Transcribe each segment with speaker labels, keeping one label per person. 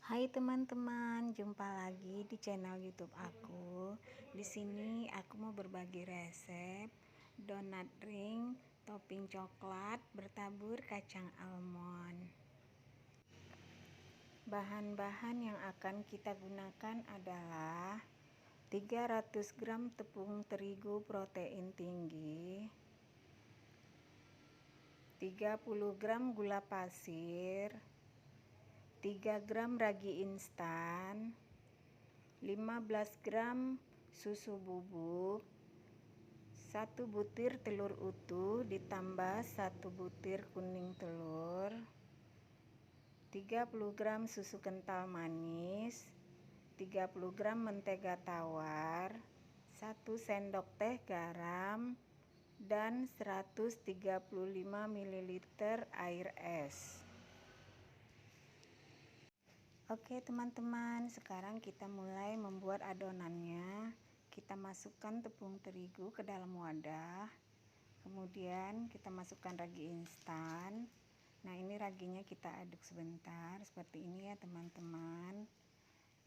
Speaker 1: Hai teman-teman, jumpa lagi di channel YouTube aku. Di sini aku mau berbagi resep donat ring topping coklat bertabur kacang almond. Bahan-bahan yang akan kita gunakan adalah 300 gram tepung terigu protein tinggi, 30 gram gula pasir, 3 gram ragi instan, 15 gram susu bubuk, 1 butir telur utuh ditambah 1 butir kuning telur, 30 gram susu kental manis, 30 gram mentega tawar, 1 sendok teh garam, dan 135 ml air es. Oke teman-teman, sekarang kita mulai membuat adonannya. Kita masukkan tepung terigu ke dalam wadah, kemudian kita masukkan ragi instan. Nah, ini raginya kita aduk sebentar seperti ini ya teman-teman.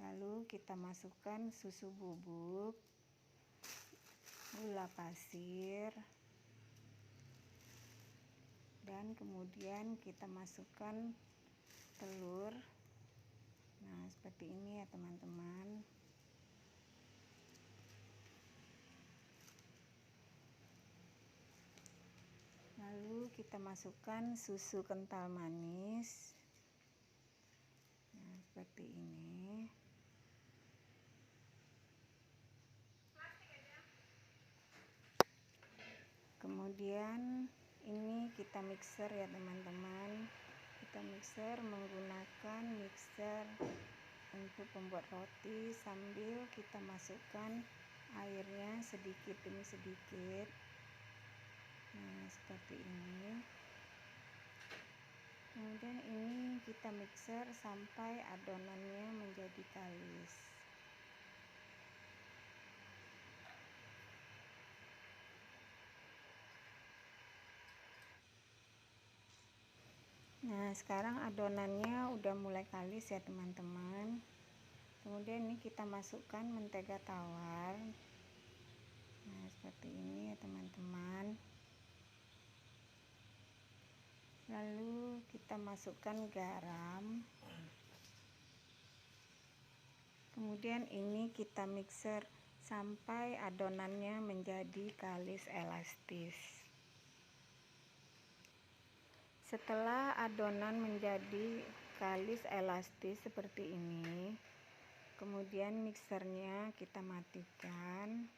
Speaker 1: Lalu kita masukkan susu bubuk, gula pasir, dan kemudian kita masukkan telur. Nah, seperti ini ya teman-teman. Lalu kita masukkan susu kental manis. Nah, seperti ini. Kemudian ini kita mixer ya teman-teman. Kita mixer menggunakan mixer untuk membuat roti, sambil kita masukkan airnya sedikit demi sedikit. Nah, seperti ini. Kemudian ini kita mixer sampai adonannya menjadi kalis. Nah, sekarang adonannya udah mulai kalis ya teman-teman. Kemudian ini kita masukkan mentega tawar. Nah, seperti ini ya teman-teman. Lalu kita masukkan garam. Kemudian ini kita mixer sampai adonannya menjadi kalis elastis. Setelah adonan menjadi kalis elastis seperti ini, kemudian mixernya kita matikan.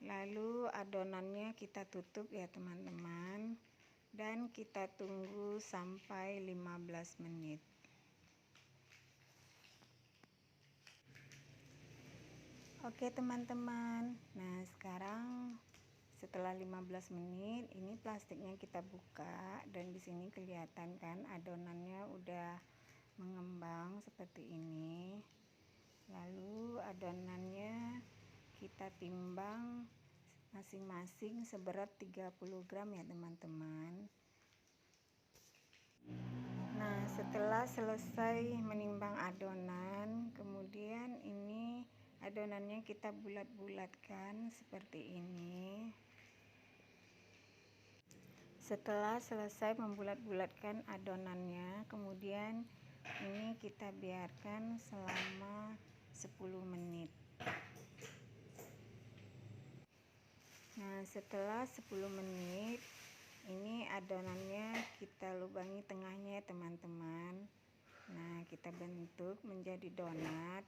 Speaker 1: Lalu adonannya kita tutup ya teman-teman, dan kita tunggu sampai 15 menit. Oke teman-teman, nah sekarang setelah 15 menit ini plastiknya kita buka, dan di sini kelihatan kan adonannya udah mengembang seperti ini. Lalu adonannya kita timbang masing-masing seberat 30 gram ya teman-teman. Nah, setelah selesai menimbang adonan, kemudian ini adonannya kita bulat-bulatkan seperti ini. Setelah selesai membulat-bulatkan adonannya, kemudian ini kita biarkan selama 10 menit. Nah, setelah 10 menit ini adonannya kita lubangi tengahnya ya teman-teman. Nah, kita bentuk menjadi donat.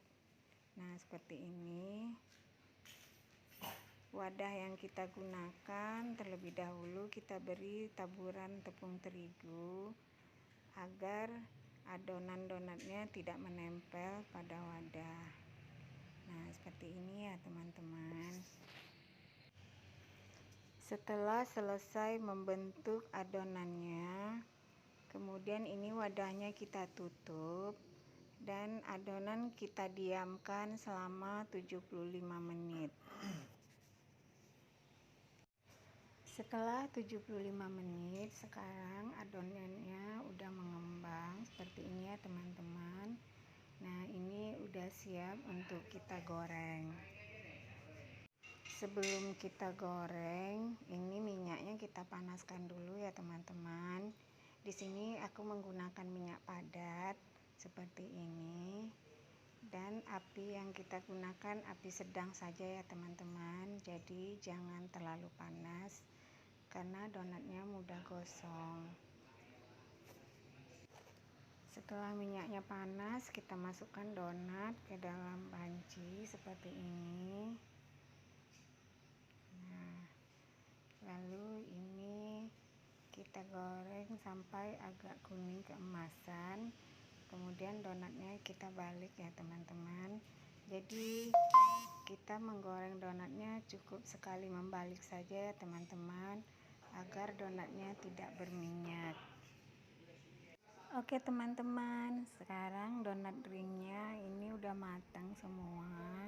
Speaker 1: Nah, seperti ini. Wadah yang kita gunakan terlebih dahulu kita beri taburan tepung terigu agar adonan donatnya tidak menempel pada wadah. Nah, seperti ini ya teman-teman. Setelah selesai membentuk adonannya, kemudian ini wadahnya kita tutup, dan adonan kita diamkan selama 75 menit. Setelah 75 menit, sekarang adonannya udah mengembang seperti ini ya teman-teman. siap untuk kita goreng. Sebelum kita goreng, ini minyaknya kita panaskan dulu ya teman-teman. Di sini aku menggunakan minyak padat seperti ini. Dan api yang kita gunakan api sedang saja ya teman-teman. Jadi jangan terlalu panas karena donatnya mudah gosong. Setelah minyaknya panas, kita masukkan donat ke dalam panci seperti ini. Nah, lalu ini kita goreng sampai agak kuning keemasan. Kemudian donatnya kita balik ya teman-teman. Jadi kita menggoreng donatnya cukup sekali membalik saja ya teman-teman, agar donatnya tidak berminyak. Oke teman-teman, sekarang donat ringnya ini udah matang semua.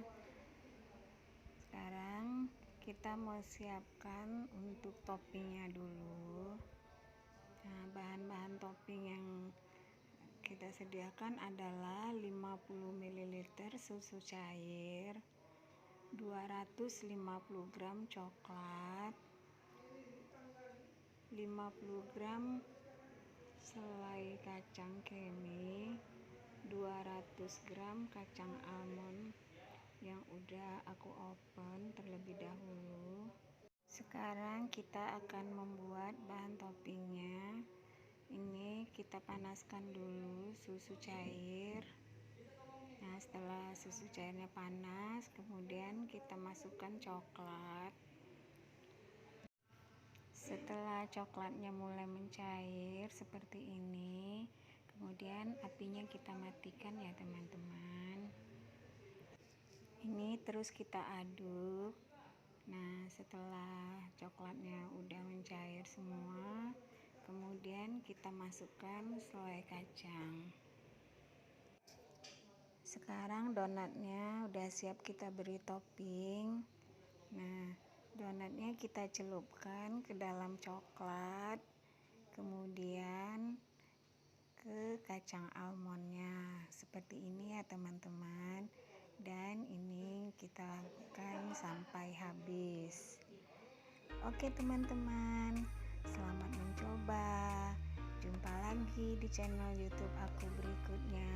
Speaker 1: Sekarang kita mau siapkan untuk toppingnya dulu. Nah, bahan-bahan topping yang kita sediakan adalah 50 ml susu cair, 250 gram coklat, 50 gram selai kacang creamy, 200 gram kacang almond yang udah aku oven terlebih dahulu. Sekarang kita akan membuat bahan toppingnya. Ini kita panaskan dulu susu cair. Nah, setelah susu cairnya panas, kemudian kita masukkan coklat. Setelah coklatnya mulai mencair seperti ini, kemudian apinya kita matikan ya teman-teman. Ini terus kita aduk. Nah, setelah coklatnya udah mencair semua, kemudian kita masukkan selai kacang. Sekarang donatnya udah siap kita beri topping. Nah, donatnya kita celupkan ke dalam coklat, kemudian ke kacang almondnya seperti ini ya teman-teman. Dan ini kita lakukan sampai habis. Oke teman-teman, selamat mencoba. Jumpa lagi di channel YouTube aku berikutnya.